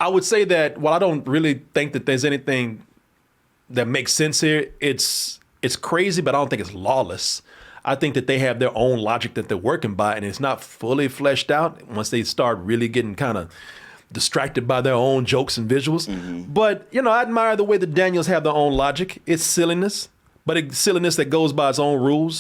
I would say that while I don't really think that there's anything that makes sense here, it's crazy, but I don't think it's lawless. I think that they have their own logic that they're working by, and it's not fully fleshed out once they start really getting kind of distracted by their own jokes and visuals. But, I admire the way the Daniels have their own logic. It's silliness, but it's silliness that goes by its own rules.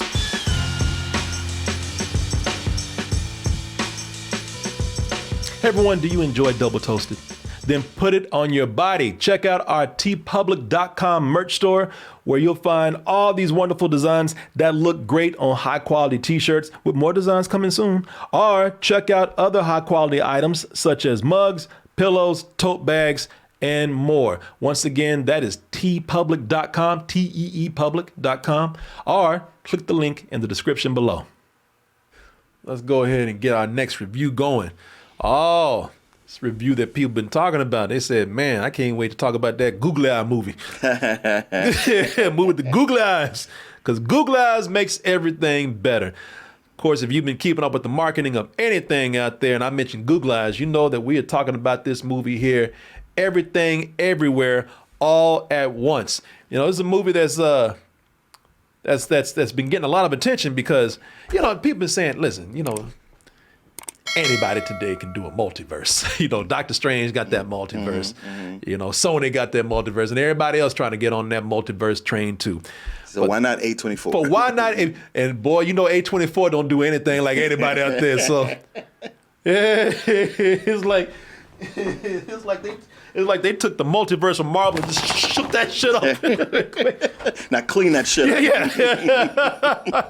Hey everyone, do you enjoy Double Toasted? Then put it on your body. Check out our tpublic.com merch store where you'll find all these wonderful designs that look great on high quality t-shirts with more designs coming soon. Or check out other high quality items such as mugs, pillows, tote bags, and more. Once again, that is tpublic.com, teepublic.com, or click the link in the description below. Let's go ahead and get our next review going. Oh, this review that people been talking about. They said, man, I can't wait to talk about that Googly Eye movie. Movie with the Googly Eyes. Because Googly Eyes makes everything better. Of course, if you've been keeping up with the marketing of anything out there, and I mentioned Googly Eyes, you know that we are talking about this movie here, everything, everywhere, all at once. This is a movie that's been getting a lot of attention because, people been saying, listen, anybody today can do a multiverse. Doctor Strange got that multiverse. Sony got that multiverse, and everybody else trying to get on that multiverse train too. So why not A24? But why not? And boy, A24 don't do anything like anybody out there. So yeah, it's like they took the multiverse of Marvel and just shook that shit up. Now clean that shit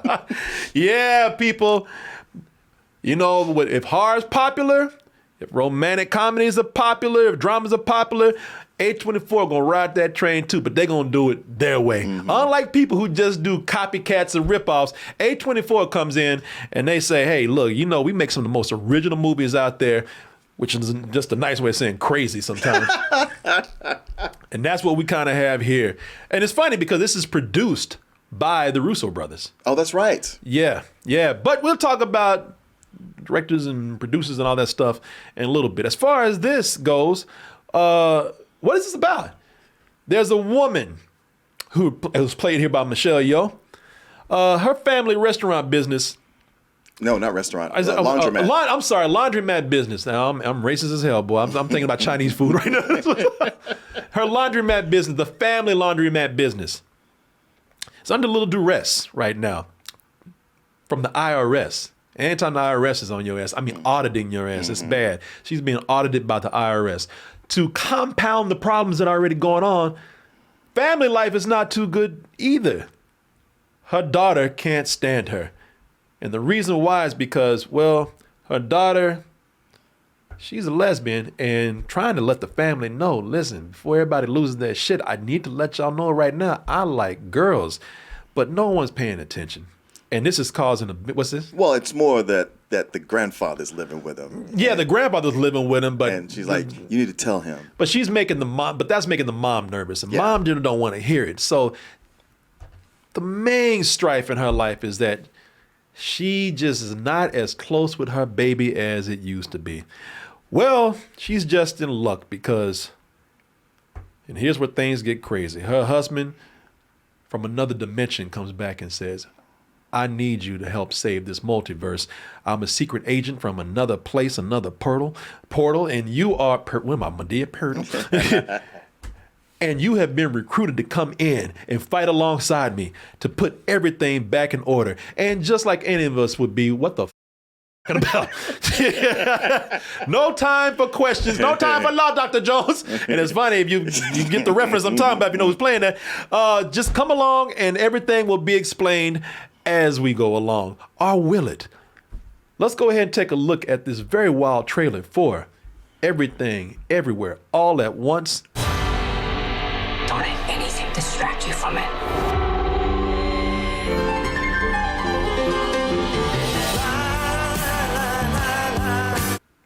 up. Yeah, people. If horror's popular, if romantic comedies are popular, if dramas are popular, A24 gonna ride that train too, but they gonna do it their way. Unlike people who just do copycats and ripoffs, A24 comes in and they say, hey, look, we make some of the most original movies out there, which is just a nice way of saying crazy sometimes. And that's what we kind of have here. And it's funny because this is produced by the Russo brothers. Oh, that's right. Yeah. But we'll talk about directors and producers and all that stuff in a little bit. As far as this goes, what is this about? There's a woman who was played here by Michelle Yeoh. Her family restaurant business. No, not restaurant. Laundromat. I'm sorry, laundromat business. Now I'm racist as hell, boy. I'm thinking about Chinese food right now. Her laundromat business, the family laundromat business, it's under a little duress right now from the IRS. Anytime the IRS is on your ass, auditing your ass, it's bad. She's being audited by the IRS. To compound the problems that are already going on, family life is not too good either. Her daughter can't stand her. And the reason why is because, her daughter, she's a lesbian and trying to let the family know, listen, before everybody loses their shit, I need to let y'all know right now, I like girls. But no one's paying attention. And this is causing what's this? Well, it's more that the grandfather's living with him. Yeah, the grandfather's living with him, but and she's like, you need to tell him. But she's making that's making the mom nervous, and mom don't want to hear it. So the main strife in her life is that she just is not as close with her baby as it used to be. Well, she's just in luck because, and here's where things get crazy. Her husband from another dimension comes back and says, I need you to help save this multiverse. I'm a secret agent from another place, another portal, and you are, what am I, Medea Portal? And you have been recruited to come in and fight alongside me to put everything back in order. And just like any of us would be, what the about? No time for questions, no time for law, Dr. Jones. And it's funny, if you get the reference I'm talking about, if you know who's playing that, just come along and everything will be explained as we go along. Or will it? Let's go ahead and take a look at this very wild trailer for Everything, Everywhere, All at Once. Don't let anything distract you from it.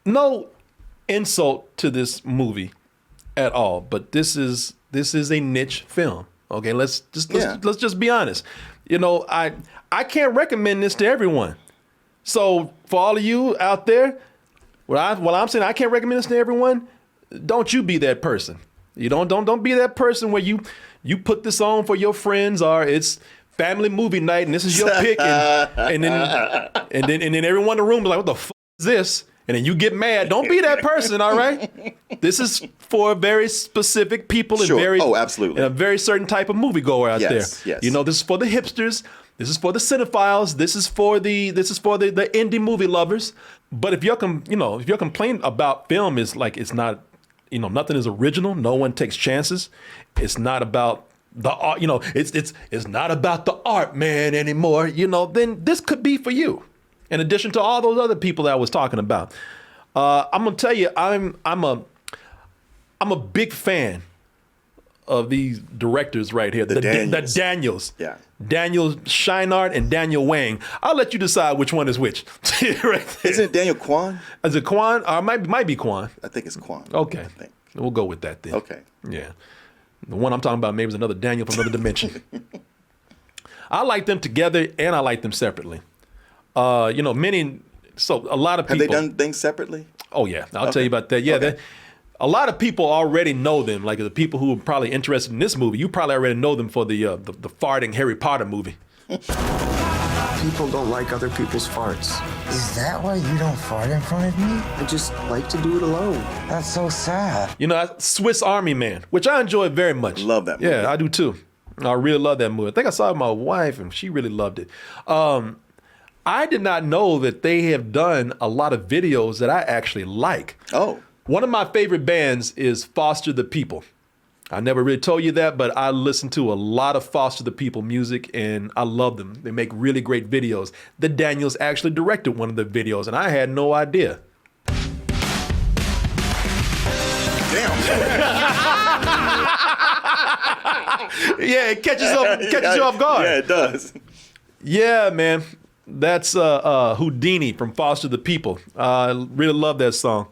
No insult to this movie at all, but this is a niche film. Okay, let's just be honest. You know, I can't recommend this to everyone. So for all of you out there, what I'm saying, I can't recommend this to everyone. don't you be that person. You don't be that person where you put this on for your friends, or it's family movie night and this is your pick, and then everyone in the room is like, what the fuck is this? And then you get mad. Don't be that person, all right? This is for very specific people Sure. and Absolutely. and a very certain type of moviegoer out Yes, there. yes. You know, this is for the hipsters. This is for the cinephiles. This is for the indie movie lovers. But if your complaint about film is like it's not, nothing is original. No one takes chances. It's not about the art. It's not about the art, man, anymore. Then this could be for you. In addition to all those other people that I was talking about, I'm gonna tell you, I'm a big fan of these directors right here, the Daniels. Yeah. Daniel Scheinert and Daniel Wang. I'll let you decide which one is which. Right there. Isn't it Daniel Kwan? Is it Kwan? Or might be Kwan. I think it's Kwan. Okay. I think. We'll go with that then. Okay. Yeah. The one I'm talking about maybe is another Daniel from another dimension. I like them together and I like them separately. A lot of people. Have they done things separately? Oh yeah, I'll tell you about that. Yeah, Okay. a lot of people already know them. Like the people who are probably interested in this movie, you probably already know them for the farting Harry Potter movie. People don't like other people's farts. Is that why you don't fart in front of me? I just like to do it alone. That's so sad. Swiss Army Man, which I enjoy very much. Love that movie. Yeah, I do too. I really love that movie. I think I saw it with my wife, and she really loved it. I did not know that they have done a lot of videos that I actually like. Oh. One of my favorite bands is Foster the People. I never really told you that, but I listen to a lot of Foster the People music, and I love them. They make really great videos. The Daniels actually directed one of the videos, and I had no idea. Yeah, it catches you off guard. Yeah, it does. Yeah, man. That's Houdini from Foster the People. I really love that song.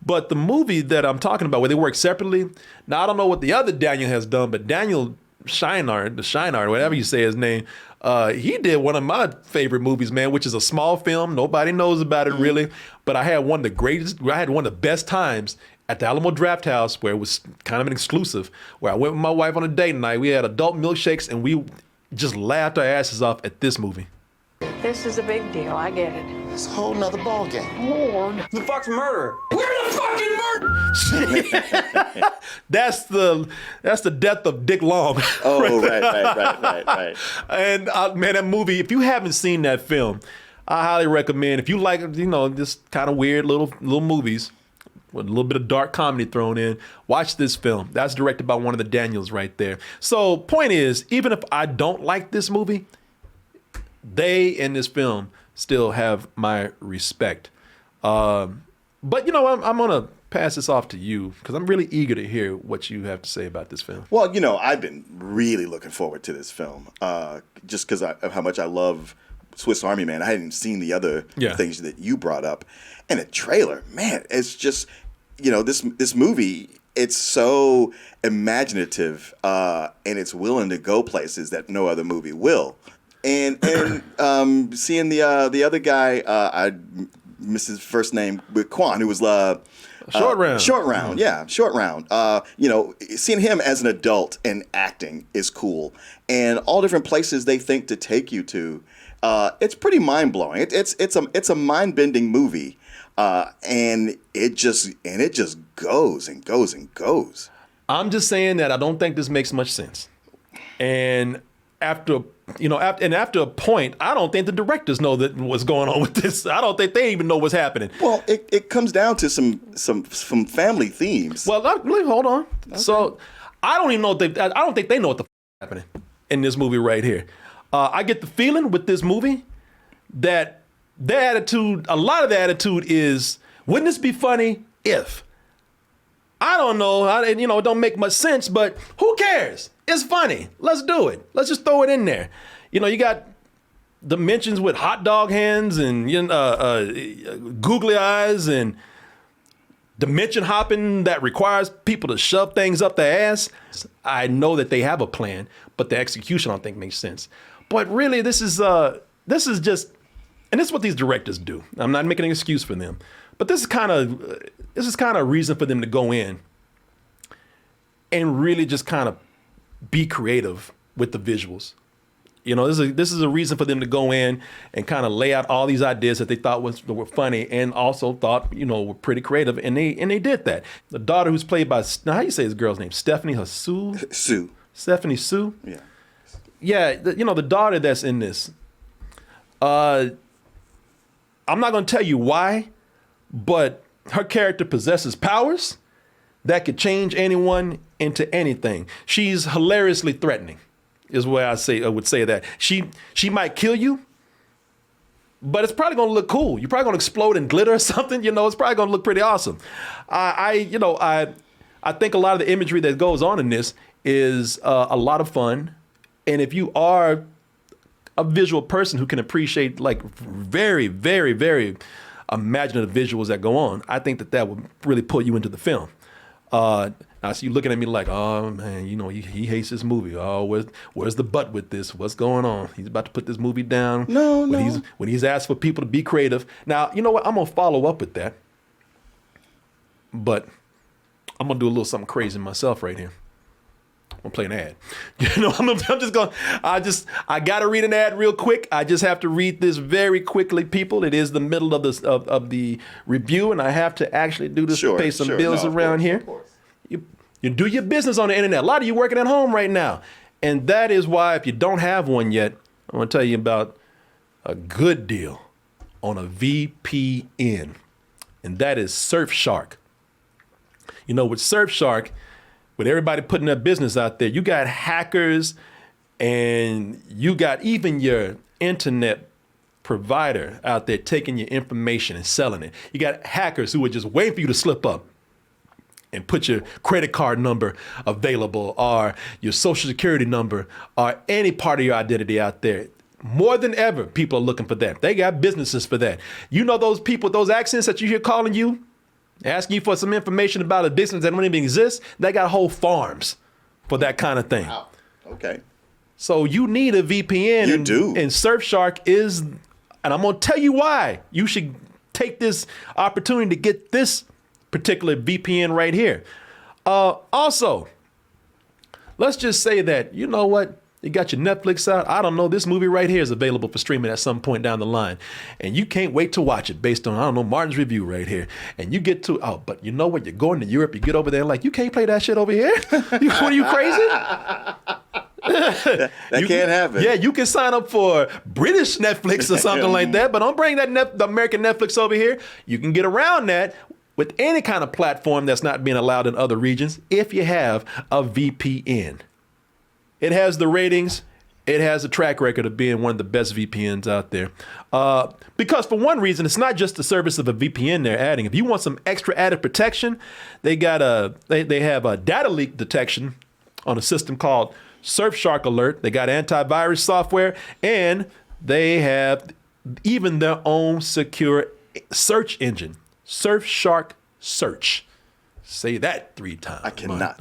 But the movie that I'm talking about, where they work separately, now I don't know what the other Daniel has done, but Daniel Scheinert, whatever you say his name, he did one of my favorite movies, man, which is a small film. Nobody knows about it really, but I had one of the best times at the Alamo Drafthouse, where it was kind of an exclusive, where I went with my wife on a date night. We had adult milkshakes, and we just laughed our asses off at this movie. This is a big deal, I get it. It's a whole nother ballgame. Lord. The fuck's murder? We're the fucking murder! That's the death of Dick Long. Oh, right. And man, that movie, if you haven't seen that film, I highly recommend. If you like, this kind of weird little movies with a little bit of dark comedy thrown in, watch this film. That's directed by one of the Daniels right there. So point is, even if I don't like this movie, they in this film still have my respect. But I'm gonna pass this off to you because I'm really eager to hear what you have to say about this film. Well, I've been really looking forward to this film, just because of how much I love Swiss Army Man. I hadn't seen the other things that you brought up, and the trailer, man, it's just this movie. It's so imaginative, and it's willing to go places that no other movie will. And seeing the other guy, I missed his first name, with Kwan, who was Short Round. Short Round, yeah, Short Round. Seeing him as an adult and acting is cool, and all different places they think to take you to. It's pretty mind blowing. It's a mind bending movie, and it just goes and goes and goes. I'm just saying that I don't think this makes much sense, and after a point, I don't think the directors know what's going on with this. I don't think they even know what's happening. Well, it comes down to some family themes. Well, hold on. Okay. So I don't even know I don't think they know what the is happening in this movie right here. I get the feeling with this movie that a lot of the attitude is, wouldn't this be funny if? I don't know. It don't make much sense, but who cares? It's funny. Let's do it. Let's just throw it in there. You got dimensions with hot dog hands and googly eyes and dimension hopping that requires people to shove things up their ass. I know that they have a plan, but the execution I don't think makes sense. But really, this is just, and this is what these directors do. I'm not making an excuse for them, But this is kind of a reason for them to go in and really just kind of be creative with the visuals. You know, this is a reason for them to go in and kind of lay out all these ideas that they thought were funny and also thought, you know, were pretty creative, and they did that. The daughter, who's played by, now how you say this girl's name? Stephanie Sue. Stephanie Sue. Yeah. Yeah, the daughter that's in this. I'm not going to tell you why, but her character possesses powers that could change anyone into anything. She's hilariously threatening, is where I would say that. She might kill you, but it's probably gonna look cool. You're probably gonna explode in glitter or something. You know, it's probably gonna look pretty awesome. I think a lot of the imagery that goes on in this is a lot of fun, and if you are a visual person who can appreciate like very, very, very imaginative visuals that go on, I think that would really pull you into the film. I see you looking at me like, oh man, you know, he hates this movie. Oh, where's the butt with this? What's going on? He's about to put this movie down. No. When he's asked for people to be creative. Now, you know what? I'm gonna follow up with that, but I'm gonna do a little something crazy myself right here. I'm gonna play an ad. You know, I gotta read an ad real quick. I just have to read this very quickly, people. It is the middle of the review, and I have to actually do this to pay some bills around here. You do your business on the internet. A lot of you working at home right now. And that is why, if you don't have one yet, I'm gonna tell you about a good deal on a VPN. And that is Surfshark. You know, with Surfshark, with everybody putting their business out there, you got hackers and you got even your internet provider out there taking your information and selling it. You got hackers who are just waiting for you to slip up and put your credit card number available or your social security number or any part of your identity out there. More than ever, people are looking for that. They got businesses for that. You know those people, those accents that you hear calling you, asking you for some information about a business that don't even exist? They got whole farms for that kind of thing. Wow. Okay. So you need a VPN. You do. And Surfshark is, and I'm going to tell you why. You should take this opportunity to get this particular VPN right here. Also, let's just say that, you know what? You got your Netflix out. I don't know. This movie right here is available for streaming at some point down the line. And you can't wait to watch it based on, I don't know, Martin's review right here. And you get to, but you know what? You're going to Europe. You get over there like, you can't play that shit over here? What are you, crazy? That can't happen. Yeah, you can sign up for British Netflix or something like that, but don't bring the American Netflix over here. You can get around that with any kind of platform that's not being allowed in other regions if you have a VPN. It has the ratings. It has a track record of being one of the best VPNs out there. Because for one reason, it's not just the service of a VPN they're adding. If you want some extra added protection, they have a data leak detection on a system called Surfshark Alert. They got antivirus software, and they have even their own secure search engine, Surfshark Search. Say that 3 times. I cannot.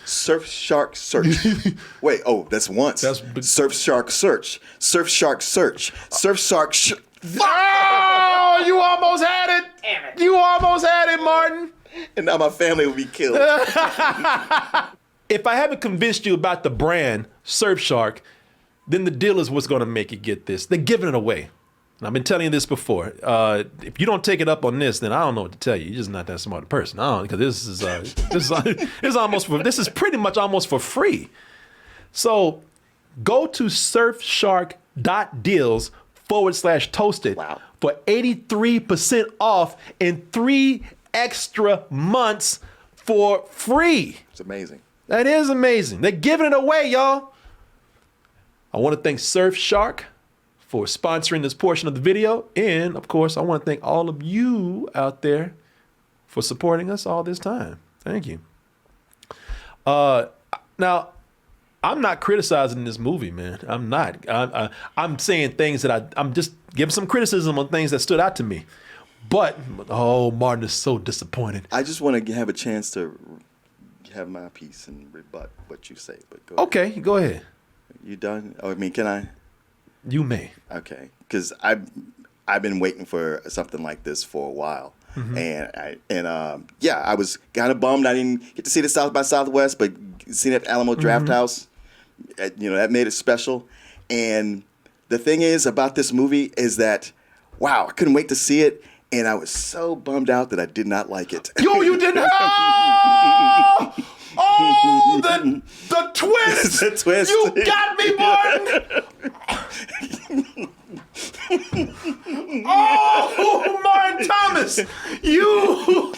Surfshark Search. Wait, that's once. Surfshark Search. Surfshark Search. Surfshark Oh, you almost had it. Damn it. You almost had it, Martin. And now my family will be killed. If I haven't convinced you about the brand Surfshark, then the deal is what's going to make you get this. They're giving it away. And I've been telling you this before. If you don't take it up on this, then I don't know what to tell you. You're just not that smart a person. Because this is pretty much almost for free. So go to surfshark.deals/toasted for 83% off and 3 extra months for free. It's amazing. That is amazing. They're giving it away, y'all. I want to thank Surfshark for sponsoring this portion of the video. And of course, I want to thank all of you out there for supporting us all this time. Thank you. Now, I'm not criticizing this movie, man. I'm not. I'm saying things that I'm just giving some criticism on things that stood out to me. But, Martin is so disappointed. I just want to have a chance to have my piece and rebut what you say. But go ahead. Okay, go ahead. You done? Can I? You may. Okay, because I've been waiting for something like this for a while. I was kind of bummed I didn't get to see the South by Southwest, but seeing it at Alamo Drafthouse, that made it special. And the thing is about this movie is that, wow, I couldn't wait to see it, and I was so bummed out that I did not like it. Yo, you didn't. Oh, the twist! The twist. You got me, Martin. Oh, Martin Thomas, you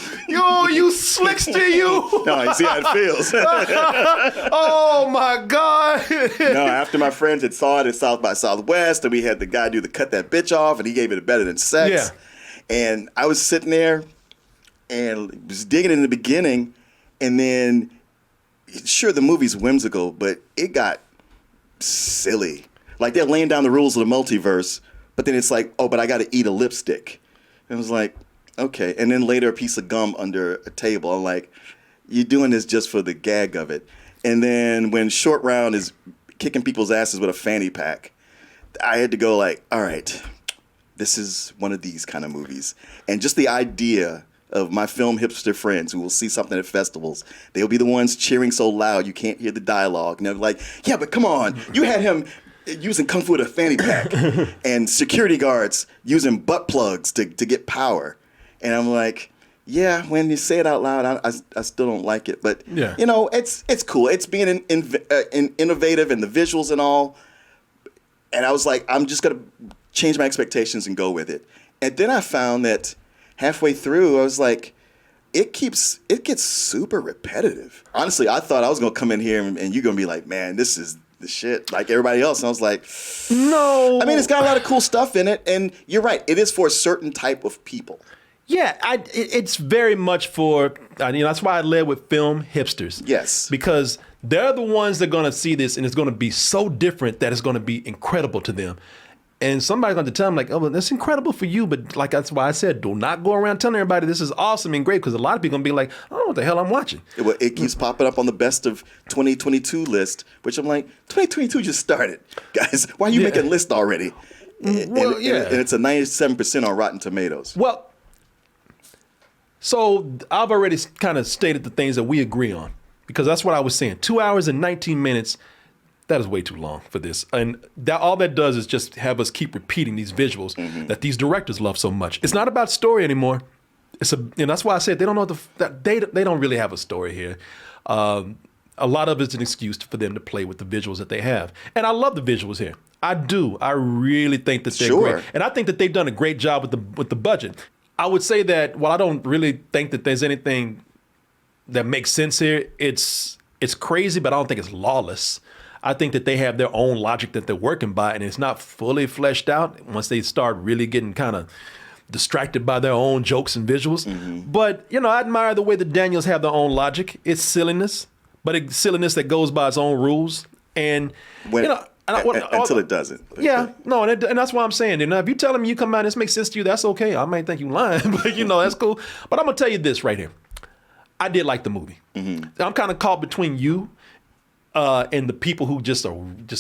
slickster, you. No, you see how it feels. Oh my God. No, after my friends had saw it at South by Southwest, and we had the guy do the cut that bitch off, and he gave it a better than sex. Yeah. And I was sitting there and was digging in the beginning, and then, sure, the movie's whimsical, but it got silly. Like, they're laying down the rules of the multiverse, but then it's like, oh, but I got to eat a lipstick. And I was like, okay. And then later, a piece of gum under a table. I'm like, you're doing this just for the gag of it. And then when Short Round is kicking people's asses with a fanny pack, I had to go like, all right, this is one of these kind of movies. And just the idea of my film hipster friends who will see something at festivals, they'll be the ones cheering so loud you can't hear the dialogue. And they're like, yeah, but come on, you had him using Kung Fu with a fanny pack and security guards using butt plugs to get power. And I'm like, yeah, when you say it out loud, I still don't like it. But, it's cool. It's being innovative and the visuals and all. And I was like, I'm just going to change my expectations and go with it. And then I found that halfway through, I was like, it gets super repetitive. Honestly, I thought I was going to come in here and you're going to be like, man, this is the shit, like everybody else. And I was like, no. I mean, it's got a lot of cool stuff in it. And you're right. It is for a certain type of people. Yeah, it's very much for, that's why I led with film hipsters. Yes. Because they're the ones that are going to see this and it's going to be so different that it's going to be incredible to them. And somebody's going to tell them like, oh, well, that's incredible for you. But like, that's why I said, do not go around telling everybody this is awesome and great. Because a lot of people going to be like, I don't know what the hell I'm watching. Well, it keeps popping up on the best of 2022 list, which I'm like, 2022 just started. Guys, why are you making a list already? And it's a 97% on Rotten Tomatoes. Well, so I've already kind of stated the things that we agree on. Because that's what I was saying. 2 hours and 19 minutes. That is way too long for this. And all that does is just have us keep repeating these visuals that these directors love so much. It's not about story anymore. That's why I said they don't know they don't really have a story here. A lot of it's an excuse for them to play with the visuals that they have. And I love the visuals here. I do. I really think that they're great. And I think that they've done a great job with the budget. I would say that while I don't really think that there's anything that makes sense here, it's crazy, but I don't think it's lawless. I think that they have their own logic that they're working by, and it's not fully fleshed out once they start really getting kind of distracted by their own jokes and visuals. But, I admire the way the Daniels have their own logic. It's silliness, but it's silliness that goes by its own rules. And, until it doesn't. Yeah, no, and that's why I'm saying, if you tell me you come out and this makes sense to you, that's okay. I might think you lying, but, that's cool. But I'm going to tell you this right here. I did like the movie. I'm kind of caught between you and the people who just are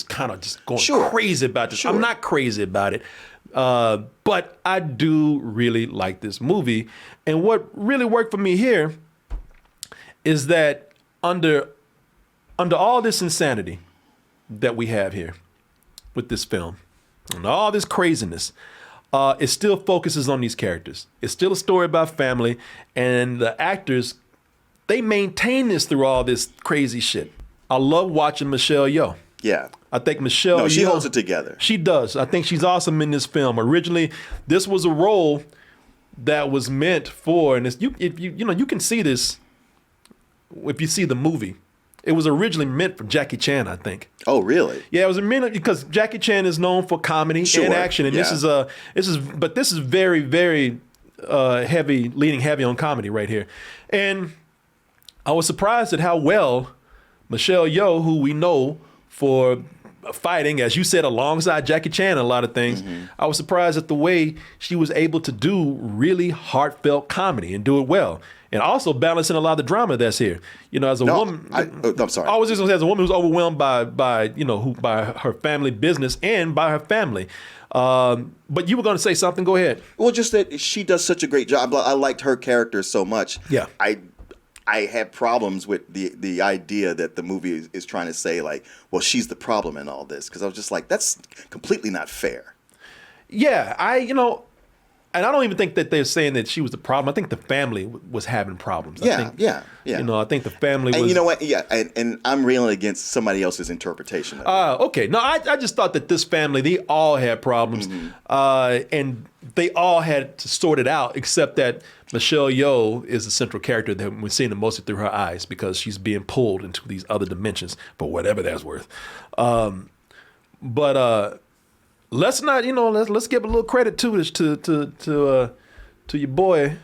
kind of going crazy about this. Sure. I'm not crazy about it, but I do really like this movie. And what really worked for me here is that under all this insanity that we have here with this film and all this craziness, it still focuses on these characters. It's still a story about family, and the actors, they maintain this through all this crazy shit. I love watching Michelle Yeoh. Yeah. I think Michelle Yeoh, she holds it together. She does. I think she's awesome in this film. Originally, this was a role that was meant for, and you can see this if you see the movie. It was originally meant for Jackie Chan, I think. Oh, really? Yeah, it was meant because Jackie Chan is known for comedy and action, and this is very, very heavy, leaning heavy on comedy right here. And I was surprised at how well Michelle Yeoh, who we know for fighting, as you said, alongside Jackie Chan in a lot of things. I was surprised at the way she was able to do really heartfelt comedy and do it well. And also balancing a lot of the drama that's here. You know, as a woman, I'm sorry. I was just gonna say, as a woman who's overwhelmed by you know, by her family business and by her family. But you were gonna say something. Go ahead. Well, just that she does such a great job. I liked her character so much. Yeah. I had problems with the idea that the movie is trying to say, like, well, she's the problem in all this, because I was just like, that's completely not fair. Yeah, you know, and I don't even think that they're saying that she was the problem. I think the family was having problems. Yeah. You know, I think the family was. And you know what? Yeah, and I'm railing against somebody else's interpretation of it. Okay. No, I just thought that this family, they all had problems, and they all had to sort it out, except that Michelle Yeoh is the central character that we're seeing it mostly through her eyes, because she's being pulled into these other dimensions, for whatever that's worth. But let's not, you know, let's give a little credit to this to your boy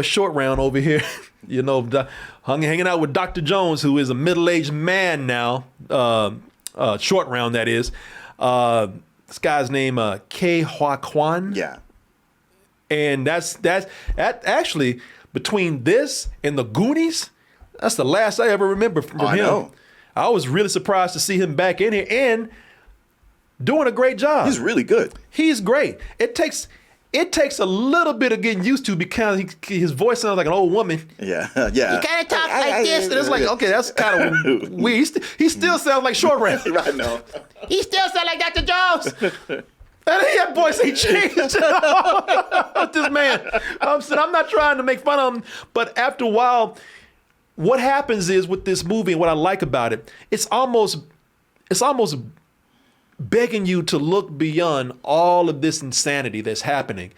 Short Round over here. You know, hanging out with Dr. Jones, who is a middle-aged man now. Short Round, that is. This guy's name Ke Huy Quan. Yeah. And that actually, between this and the Goonies, that's the last I ever remember from him. I know. I was really surprised to see him back in here and doing a great job. He's really good. He's great. It takes a little bit of getting used to, because his voice sounds like an old woman. Yeah. He kind of talks like this, and it's like, okay, that's kind of weird. He still sounds like Short Round. Right now. He still sounds like Dr. Jones. And that voice ain't changed. This man. I'm not trying to make fun of him, but after a while, what happens is with this movie, and what I like about it, it's almost begging you to look beyond all of this insanity that's happening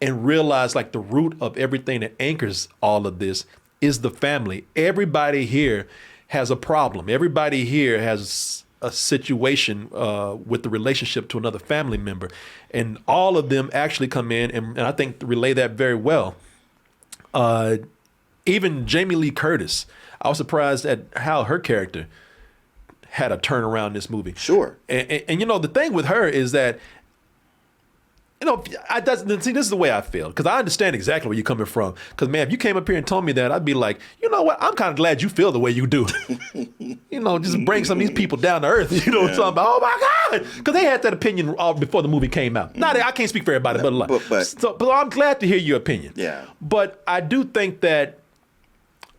and realize, like, the root of everything that anchors all of this is the family. Everybody here has a problem. Everybody here has a situation with the relationship to another family member, and all of them actually come in and I think relay that very well. Even Jamie Lee Curtis, I was surprised at how her character had a turnaround in this movie. Sure. And you know, the thing with her is that, you know, see, this is the way I feel, because I understand exactly where you're coming from. Because, man, if you came up here and told me that, I'd be like, you know what? I'm kind of glad you feel the way you do. You know, just bring some of these people down to earth. You know what I'm talking about? Oh, my God. Because they had that opinion before the movie came out. Not, I can't speak for everybody, but I'm glad to hear your opinion. Yeah. But I do think that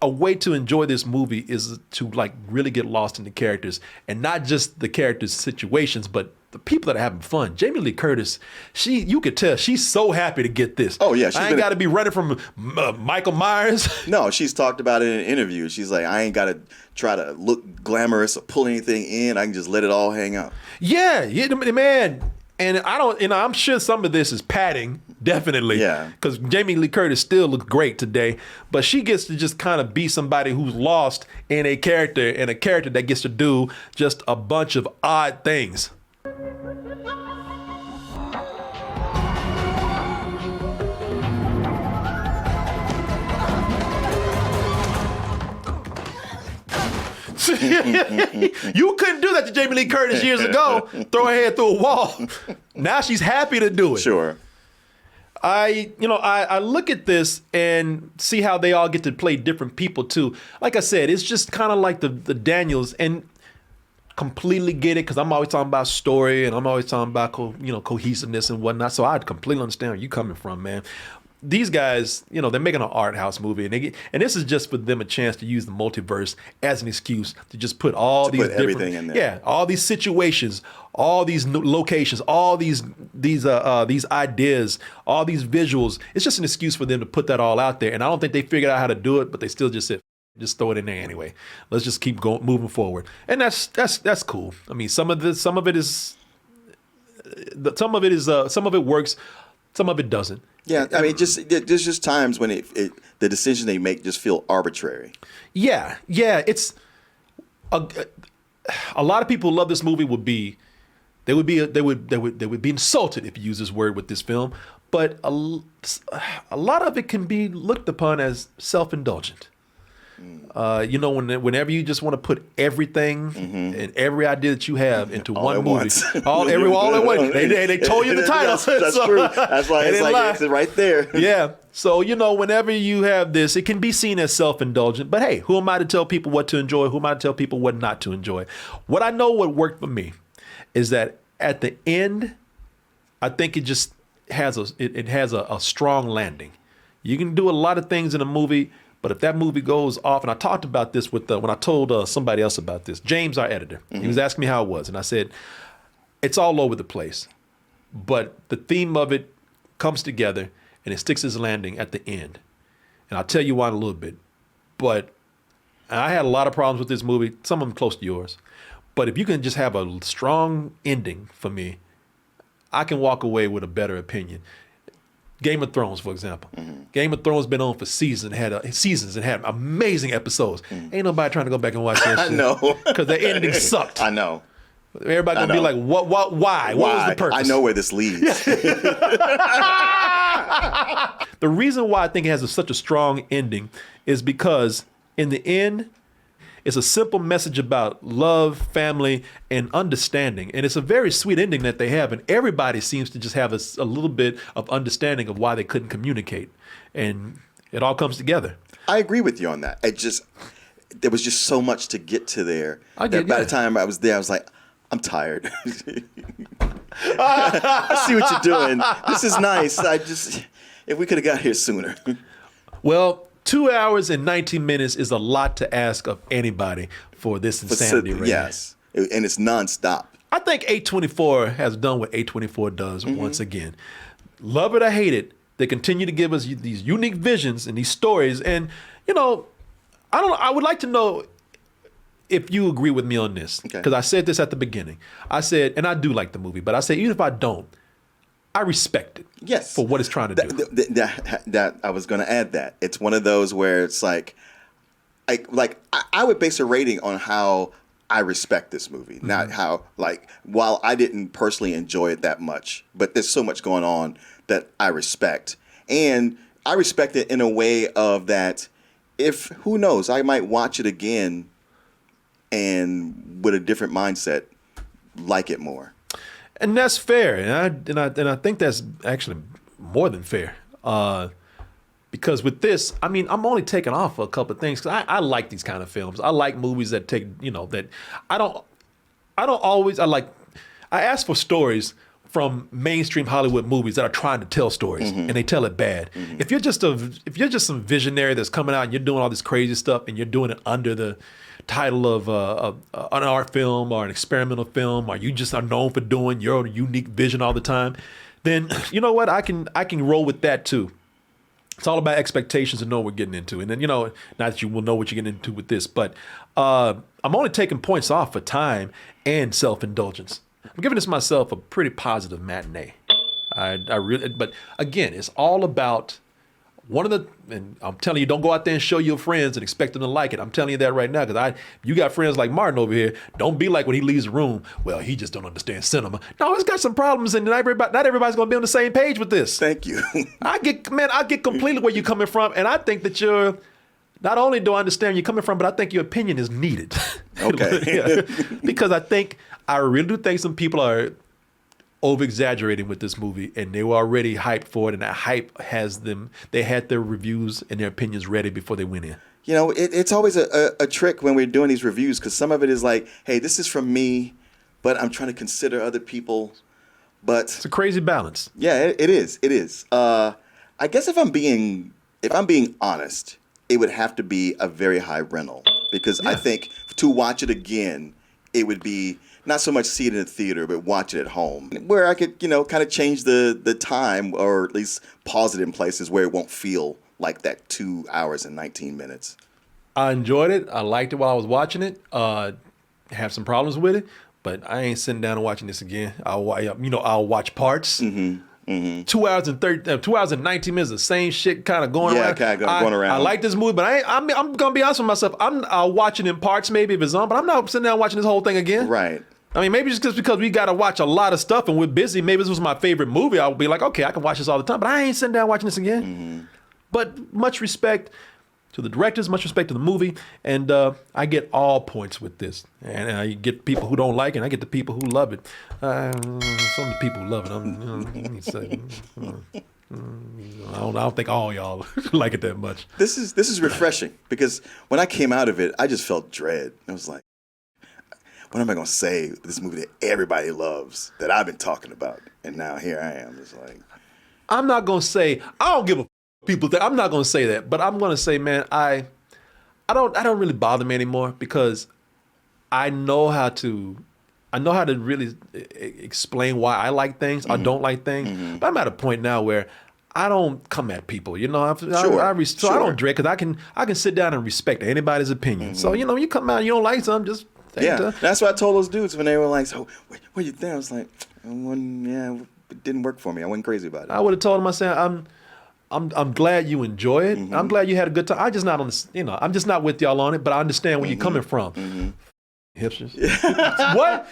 a way to enjoy this movie is to, like, really get lost in the characters, and not just the characters' situations, but the people that are having fun. Jamie Lee Curtis, you could tell she's so happy to get this. Oh yeah, I ain't got to be running from Michael Myers. No, she's talked about it in an interview. She's like, I ain't got to try to look glamorous or pull anything in. I can just let it all hang out. Yeah, man. And I don't, you know, I'm sure some of this is padding, definitely. Yeah. Because Jamie Lee Curtis still looks great today, but she gets to just kind of be somebody who's lost in a character, and a character that gets to do just a bunch of odd things. You couldn't do that to Jamie Lee Curtis years ago. Throw her head through a wall. Now she's happy to do it. Sure. I look at this and see how they all get to play different people too. Like I said, it's just kind of like the Daniels, and completely get it, because I'm always talking about story, and I'm always talking about cohesiveness and whatnot. So I completely understand where you're coming from, man. These guys, you know, they're making an art house movie, and this is just for them a chance to use the multiverse as an excuse to just put all these different, everything in there. Yeah, all these situations, all these locations, all these ideas, all these visuals. It's just an excuse for them to put that all out there, and I don't think they figured out how to do it, but they still just said, just throw it in there anyway. Let's just keep moving forward, and that's cool. I mean, some of it works, some of it doesn't. Yeah, I mean, there's just times when the decisions they make just feel arbitrary. Yeah, it's a lot of people love this movie. They would be insulted if you use this word with this film, but a lot of it can be looked upon as self-indulgent. You know, whenever you just want to put everything and every idea that you have into one movie, all at once. They told you the title. That's true. That's why it's like it's right there. Yeah. So, you know, whenever you have this, it can be seen as self-indulgent. But hey, who am I to tell people what to enjoy? Who am I to tell people what not to enjoy? What I know what worked for me is that at the end, I think it just has a strong landing. You can do a lot of things in a movie, but if that movie goes off, and I talked about this when I told somebody else about this, James, our editor, he was asking me how it was, and I said, it's all over the place, but the theme of it comes together, and it sticks its landing at the end. And I'll tell you why in a little bit, but I had a lot of problems with this movie, some of them close to yours, but if you can just have a strong ending for me, I can walk away with a better opinion. Game of Thrones, for example. Game of Thrones been on for seasons and had amazing episodes. Ain't nobody trying to go back and watch that shit. I know. Because the ending sucked. I know. Everybody gonna be like, what, why? What was the purpose? I know where this leads. The reason why I think it has such a strong ending is because in the end, it's a simple message about love, family, and understanding. And it's a very sweet ending that they have. And everybody seems to just have a little bit of understanding of why they couldn't communicate. And it all comes together. I agree with you on that. There was just so much to get to there. By the time I was there, I was like, I'm tired. I see what you're doing. This is nice. If we could have got here sooner. Well, 2 hours and 19 minutes is a lot to ask of anybody for this insanity right Yes. And it's nonstop. I think A24 has done what A24 does once again. Love it or hate it, they continue to give us these unique visions and these stories. And, you know, I would like to know if you agree with me on this. Because I said this at the beginning. I said, and I do like the movie, but I say even if I don't, I respect it. Yes. For what it's trying to do. That I was going to add that. It's one of those where it's like I would base a rating on how I respect this movie, not how, like, while I didn't personally enjoy it that much, but there's so much going on that I respect. And I respect it in a way of that who knows, I might watch it again and with a different mindset, like it more. And that's fair, and I think that's actually more than fair. Because with this, I mean, I'm only taking off a couple of things because I like these kind of films. I like movies that take, you know, that I don't always. I ask for stories from mainstream Hollywood movies that are trying to tell stories and they tell it bad. If you're just some visionary that's coming out and you're doing all this crazy stuff and you're doing it under the title of an art film or an experimental film, or you just are known for doing your unique vision all the time, then you know what? I can roll with that too. It's all about expectations and know what we're getting into. And then, you know, not that you will know what you're getting into with this, but I'm only taking points off for time and self-indulgence. I'm giving this myself a pretty positive matinee. I really, but again, it's all about and I'm telling you, don't go out there and show your friends and expect them to like it. I'm telling you that right now, because you got friends like Martin over here. Don't be like when he leaves the room, well, he just don't understand cinema. No, it's got some problems, and not everybody's going to be on the same page with this. Thank you. I get completely where you're coming from, and I think that not only do I understand where you're coming from, but I think your opinion is needed. Okay. Because I really do think some people are over-exaggerating with this movie, and they were already hyped for it, and that hype they had their reviews and their opinions ready before they went in. You know, it's always a trick when we're doing these reviews, because some of it is like, hey, this is from me, but I'm trying to consider other people. But it's a crazy balance. Yeah, it is. It is. I guess if I'm being honest, it would have to be a very high rental, because I think to watch it again, it would be not so much see it in the theater, but watch it at home, where I could, you know, kind of change the time, or at least pause it in places where it won't feel like that 2 hours and 19 minutes. I enjoyed it. I liked it while I was watching it. Have some problems with it, but I ain't sitting down and watching this again. I'll watch parts. 2 hours and 19 minutes, the same shit kind of going around. Yeah, kind of going around. I like this movie, but I'm gonna be honest with myself. I'll watch it in parts maybe if it's on, but I'm not sitting down watching this whole thing again. Right. I mean, maybe just because we got to watch a lot of stuff and we're busy. Maybe this was my favorite movie. I'll be like, okay, I can watch this all the time, but I ain't sitting down watching this again. But much respect. to the directors, much respect to the movie, and I get all points with this. And I get people who don't like it, and I get the people who love it. Some of the people who love it, I don't think all y'all like it that much. This is refreshing because when I came out of it, I just felt dread. I was like, what am I going to say with this movie that everybody loves, that I've been talking about? And now here I am. It's like, I'm not going to say, I don't give a people think. I'm not going to say that, but I'm going to say, man, I don't really bother me anymore because I know how to really explain why I like things or don't like things. But I'm at a point now where I don't come at people, you know. I don't dread because I can sit down and respect anybody's opinion. So you come out, you don't like something, just that's what I told those dudes when they were like, "So what do you think?" I was like, it didn't work for me. I wasn't crazy about it. I would have told them, I said, I'm glad you enjoy it. I'm glad you had a good time. I'm just not on this, I'm just not with y'all on it, but I understand where you're coming from. Hipsters. What?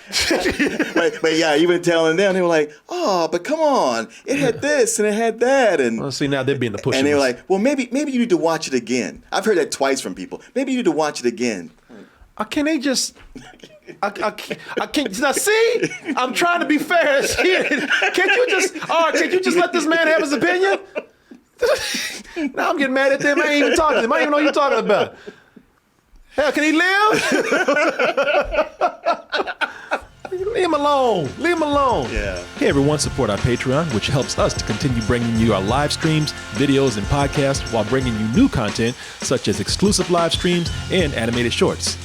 but yeah, even telling them, they were like, "Oh, but come on, it had this and it had that," and well, see, now they're being the pushers. And they were like, "Well, maybe you need to watch it again." I've heard that twice from people. Maybe you need to watch it again. Can they just? I can't. Now, see, I'm trying to be fair. Can't you just let this man have his opinion? Now I'm getting mad at them. I ain't even talking to them. I don't even know what you're talking about. Hell, can he live? Leave him alone. Leave him alone. Yeah. Hey, everyone, support our Patreon, which helps us to continue bringing you our live streams, videos, and podcasts while bringing you new content such as exclusive live streams and animated shorts.